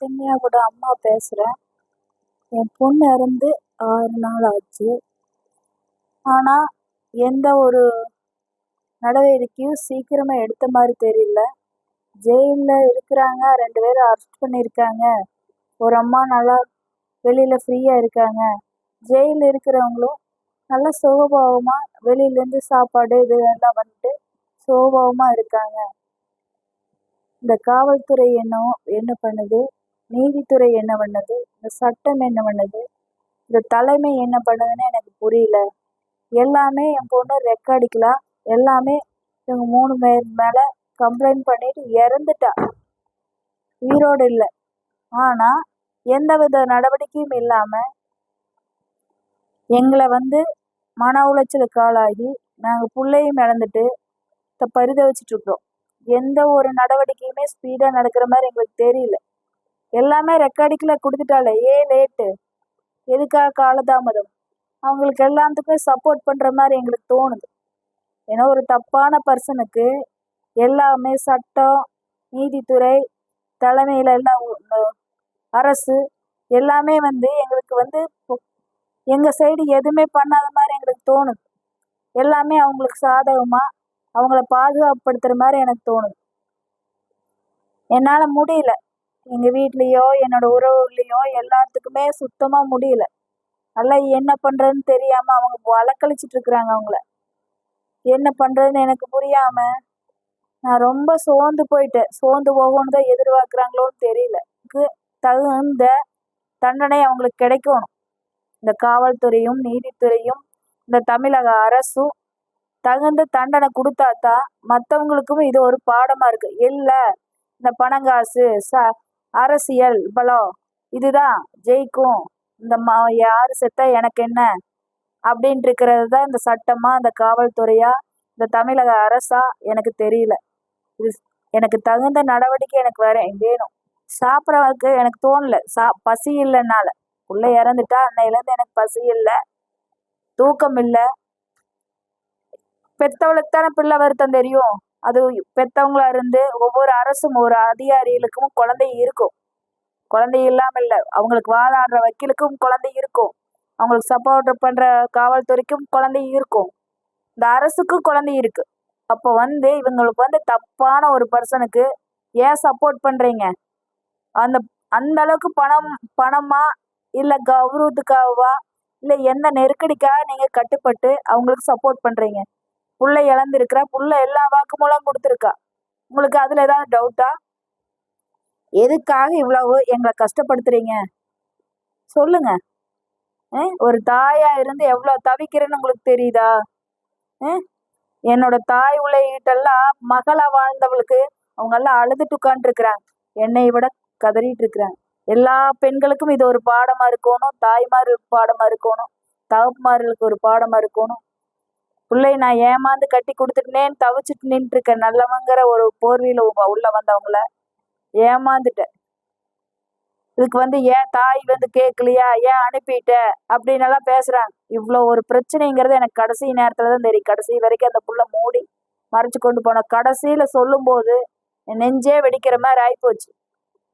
சரண்யாவோட அம்மா பேசுகிறேன். என் பொண்ணு இறந்து 6 நாள் ஆச்சு. ஆனால் எந்த ஒரு நடவடிக்கையும் சீக்கிரமாக எடுத்த மாதிரி தெரியல. ஜெயிலில் இருக்கிறாங்க, 2 பேரும் அரெஸ்ட் பண்ணியிருக்காங்க. ஒரு அம்மா நல்லா வெளியில் ஃப்ரீயாக இருக்காங்க. ஜெயிலில் இருக்கிறவங்களும் நல்லா சுகபாவமாக வெளியிலேருந்து சாப்பாடு இதெல்லாம் வந்துட்டு சுகபாவமாக இருக்காங்க. இந்த காவல்துறை என்ன பண்ணுது, நீதித்துறை என்ன பண்ணுது, இந்த சட்டம் என்ன பண்ணுது, இந்த தலைமை என்ன பண்ணுதுன்னு எனக்கு புரியல. எல்லாமே என் பொண்ணு ரெக்கார்டிக்கலாம், எல்லாமே இவங்க 3 பேர் மேலே கம்ப்ளைண்ட் பண்ணிட்டு இறந்துட்டா, உயிரோடு இல்லை. ஆனால் எந்த வித நடவடிக்கையும் இல்லாமல் எங்களை மன உளைச்சலுக்கு ஆளாகி நாங்கள் பிள்ளையும் இழந்துட்டு பரிதவிச்சிட்ருக்குறோம். எந்த ஒரு நடவடிக்கையுமே ஸ்பீடாக நடக்கிற மாதிரி எங்களுக்கு தெரியல. எல்லாமே ரெக்கார்டிக்கில் கொடுத்துட்டாலே லேட்டு, எதுக்காக காலதாமதம்? அவங்களுக்கு எல்லாத்துக்குமே சப்போர்ட் பண்ணுற மாதிரி எங்களுக்கு தோணுது. ஏன்னா ஒரு தப்பான பர்சனுக்கு எல்லாமே சட்டம், நீதித்துறை தலைமையில் எல்லாம் அரசு எல்லாமே எங்களுக்கு எங்கள் சைடு எதுவுமே பண்ணாத மாதிரி எங்களுக்கு தோணுது. எல்லாமே அவங்களுக்கு சாதகமாக அவங்கள பாதுகாப்புப்படுத்துகிற மாதிரி எனக்கு தோணுது. என்னால் முடியல. எங்கள் வீட்லேயோ என்னோட உறவுலையோ எல்லாத்துக்குமே சுத்தமாக முடியல. எல்லாம் என்ன பண்ணுறதுன்னு தெரியாமல் அவங்க அலக்கழிச்சிட்டு இருக்கிறாங்க. அவங்கள என்ன பண்ணுறதுன்னு எனக்கு புரியாமல் நான் ரொம்ப சோர்ந்து போயிட்டேன். சோர்ந்து போகணுன்னு தான் எதிர்பார்க்குறாங்களோன்னு தெரியல. தகுந்த தண்டனை அவங்களுக்கு கிடைக்கணும். இந்த காவல்துறையும் நீதித்துறையும் இந்த தமிழக அரசும் தகுந்த தண்டனை கொடுத்தாதான் மற்றவங்களுக்கும் இது ஒரு பாடமாக இருக்குது. இல்லை இந்த பணங்காசு அரசியல் பலம் இதுதான் ஜெயிக்கும், இந்த யார் செத்தா எனக்கு என்ன அப்படின்ட்டு இருக்கிறது தான் இந்த சட்டமா, இந்த காவல்துறையா, இந்த தமிழக அரசா எனக்கு தெரியல. இது எனக்கு தகுந்த நடவடிக்கை எனக்கு வேணும். சாப்பிட்றதுக்கு எனக்கு தோணல. பசி இல்லைனால உள்ள இறந்துட்டா அன்னையிலேருந்து எனக்கு பசி இல்லை, தூக்கம் இல்லை. பெற்றவளுக்கு தானே பிள்ளை வருத்தம் தெரியும். அது பெற்றவங்களா இருந்து ஒவ்வொரு அரசும் ஒரு அதிகாரிகளுக்கும் குழந்தை இருக்கும். குழந்தை இல்லாமல் இல்லை. அவங்களுக்கு வாதாடுற வக்கீலுக்கும் குழந்தை இருக்கும். அவங்களுக்கு சப்போர்ட் பண்ணுற காவல்துறைக்கும் குழந்தை இருக்கும். இந்த அரசுக்கும் குழந்தை இருக்கு. அப்போ இவங்களுக்கு தப்பான ஒரு பர்சனுக்கு ஏன் சப்போர்ட் பண்ணுறீங்க? அந்த அளவுக்கு பணமா இல்லை கௌரவத்துக்காகவா இல்லை எந்த நெருக்கடிக்காக நீங்கள் கட்டுப்பட்டு அவங்களுக்கு சப்போர்ட் பண்ணுறீங்க? புள்ளை இழந்திருக்கிறா, புள்ள எல்லா வாக்குமூலம் கொடுத்துருக்கா. உங்களுக்கு அதில் ஏதாவது டவுட்டா? எதுக்காக இவ்வளவு எங்களை கஷ்டப்படுத்துறீங்க சொல்லுங்க. ஒரு தாயா இருந்து எவ்வளோ தவிக்கிறேன்னு உங்களுக்கு தெரியுதா? என்னோட தாய் உலகிட்டெல்லாம் மகளா வாழ்ந்தவளுக்கு அவங்கெல்லாம் அழுதுட்டு உட்காந்துருக்குறாங்க, என்னை விட கதறிட்டு இருக்கிறாங்க. எல்லா பெண்களுக்கும் இது ஒரு பாடமா இருக்கணும். தாய்மார்களுக்கு பாடமா இருக்கணும், தகப்பமார்களுக்கு ஒரு பாடமா இருக்கணும். பிள்ளை நான் ஏமாந்து கட்டி கொடுத்துட்டேன்னு தவிச்சிட்டு நின்று இருக்க நல்லவங்கிற ஒரு போர்வையில உள்ள வந்தவங்கள ஏமாந்துட்டேன். இதுக்கு ஏன் தாய் கேட்கலையா, ஏன் அனுப்பிட்ட அப்படின்னு எல்லாம் பேசுறாங்க. இவ்வளோ ஒரு பிரச்சனைங்கிறது எனக்கு கடைசி நேரத்துல தான் தெரியும். கடைசி வரைக்கும் அந்த புள்ள மூடி மறைச்சு கொண்டு போன கடைசியில சொல்லும் போது நெஞ்சே வெடிக்கிற மாதிரி ஆயிப்போச்சு.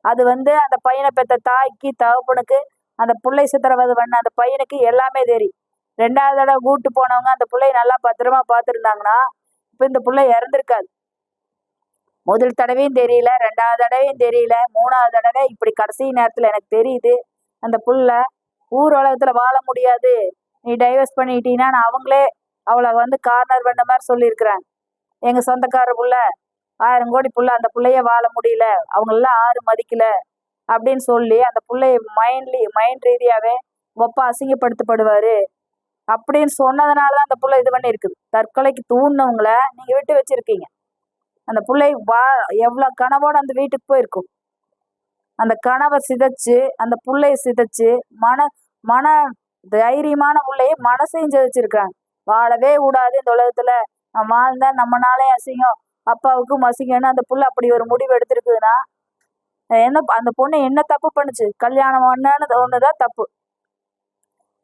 அது அந்த பையனை பெற்ற தாய்க்கு தகப்பனுக்கு அந்த பிள்ளை சித்திரவதை பண்ண அந்த பையனுக்கு எல்லாமே தெரியும். 2வது தடவை கூட்டு போனவங்க அந்த பிள்ளைய நல்லா பத்திரமா பார்த்துருந்தாங்கன்னா இப்போ இந்த பிள்ளை இறந்துருக்காது. முதல் தடவையும் தெரியல, 2வது தடவையும் தெரியல, 3வது தடவை இப்படி கடைசி நேரத்தில் எனக்கு தெரியுது அந்த புள்ள ஊர் உலகத்தில் வாழ முடியாது, நீ டைவர்ஸ் பண்ணிட்டீங்கன்னா அவங்களே அவளை கார்னர் பண்ண மாதிரி சொல்லியிருக்கிறாங்க. எங்கள் சொந்தக்கார புள்ள 1000 கோடி புள்ள, அந்த பிள்ளைய வாழ முடியல, அவங்களெல்லாம் யாரும் மதிக்கல அப்படின்னு சொல்லி அந்த பிள்ளைய மைண்ட் ரீதியாகவே ஒப்பா அசிங்கப்படுத்தப்படுவார் அப்படின்னு சொன்னதுனால தான் அந்த பிள்ளை இது பண்ணியிருக்குது. தற்கொலைக்கு தூண்டினவங்கள நீங்கள் விட்டு வச்சுருக்கீங்க. அந்த பிள்ளை எவ்வளோ கனவோடு அந்த வீட்டுக்கு போயிருக்கும். அந்த கனவை சிதைச்சு அந்த பிள்ளைய சிதைச்சு மன தைரியமான பிள்ளைய மனசையும் சிதைச்சிருக்காங்க. வாழவே கூடாது இந்த உலகத்தில், நான் வாழ்ந்தா நம்மனாலே அசிங்கம், அப்பாவுக்கும் அசிங்கம்னு அந்த புள்ள அப்படி ஒரு முடிவு எடுத்திருக்குதுன்னா அந்த பொண்ணு என்ன தப்பு பண்ணுச்சு? கல்யாணம் ஒன்றுதான் தப்பு.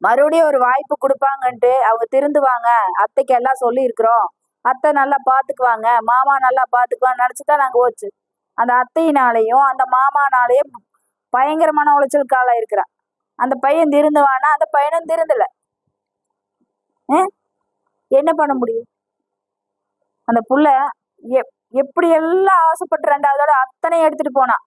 மறுபடியும் ஒரு வாய்ப்பு கொடுப்பாங்கன்ட்டு அவங்க திருந்துவாங்க, அத்தைக்கு எல்லாம் சொல்லியிருக்கிறோம், அத்தை நல்லா பார்த்துக்குவாங்க, மாமா நல்லா பார்த்துக்குவான்னு நினச்சி தான் நாங்கள் ஓச்சு. அந்த அத்தையினாலேயும் அந்த மாமானாலேயும் பயங்கர மன உளைச்சலுக்கு ஆளாயிருக்கிறான். அந்த பையன் திருந்துவானா? அந்த பையனும் திருந்தல. என்ன பண்ண முடியும்? அந்த புள்ள எப்படி எல்லாம் ஆசைப்பட்டு 2வதோட அத்தனை எடுத்துட்டு போனான்.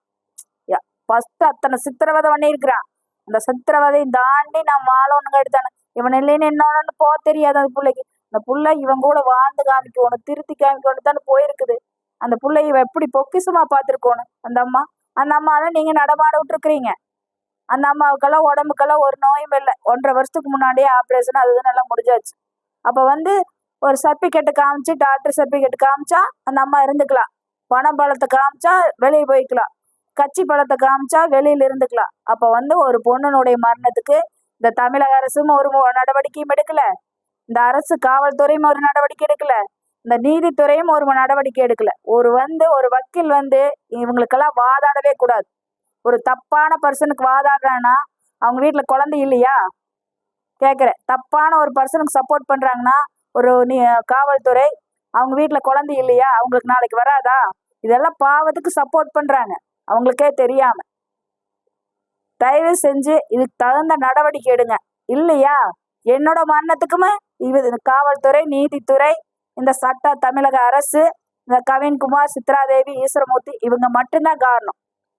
ஃபர்ஸ்ட் அத்தனை சித்திரவதை பண்ணியிருக்கிறான். அந்த சித்திரவதையும் தாண்டி நான் வாழணுங்க எடுத்தானே. இவன் இல்லைன்னு என்னன்னு போக தெரியாது அந்த பிள்ளைக்கு. அந்த புள்ள இவன் கூட வாழ்ந்து காமிக்கணும், திருத்தி காமிக்கணும் தானே போயிருக்குது. அந்த புள்ளை இவன் எப்படி பொக்கிசமா பார்த்துருக்கணும் அந்த அம்மா. அந்த அம்மாவை நீங்க நடமாட விட்டுருக்குறீங்க. அந்த அம்மாவுக்கெல்லாம் உடம்புக்கெல்லாம் ஒரு நோயும் இல்லை. 1.5 வருஷத்துக்கு முன்னாடியே ஆப்ரேஷன் அது நல்லா முடிஞ்சாச்சு. அப்போ ஒரு சர்டிஃபிகேட்டு காமிச்சு, டாக்டர் சர்டிஃபிகேட் காமிச்சா அந்த அம்மா இருந்துக்கலாம். பணம் பலத்தை காமிச்சா வெளியே போய்க்கலாம். கட்சி பலத்தை காமிச்சா வெளியில இருந்துக்கலாம். அப்போ ஒரு பொண்ணுனுடைய மரணத்துக்கு இந்த தமிழக அரசும் ஒரு நடவடிக்கையும் எடுக்கல. இந்த அரசு காவல்துறையும் ஒரு நடவடிக்கை எடுக்கல. இந்த நீதித்துறையும் ஒரு நடவடிக்கை எடுக்கல. ஒரு வக்கீல் இவங்களுக்கெல்லாம் வாதாடவே கூடாது. ஒரு தப்பான பர்சனுக்கு வாதாடுறான்னா அவங்க வீட்டுல குழந்தை இல்லையா கேட்குறேன். தப்பான ஒரு பர்சனுக்கு சப்போர்ட் பண்றாங்கன்னா ஒரு காவல்துறை அவங்க வீட்டுல குழந்தை இல்லையா, அவங்களுக்கு நாளைக்கு வராதா? இதெல்லாம் பாவத்துக்கு சப்போர்ட் பண்றாங்க அவங்களுக்கே தெரியாம. தயவு செஞ்சு இதுக்கு தகுந்த நடவடிக்கை எடுங்க. இல்லையா என்னோட மரணத்துக்குமே காவல்துறை, நீதித்துறை, இந்த தமிழக அரசு, இந்த கவின்குமார், சித்ராதேவி, ஈஸ்வரமூர்த்தி இவங்க மட்டும்தான் காரணம்.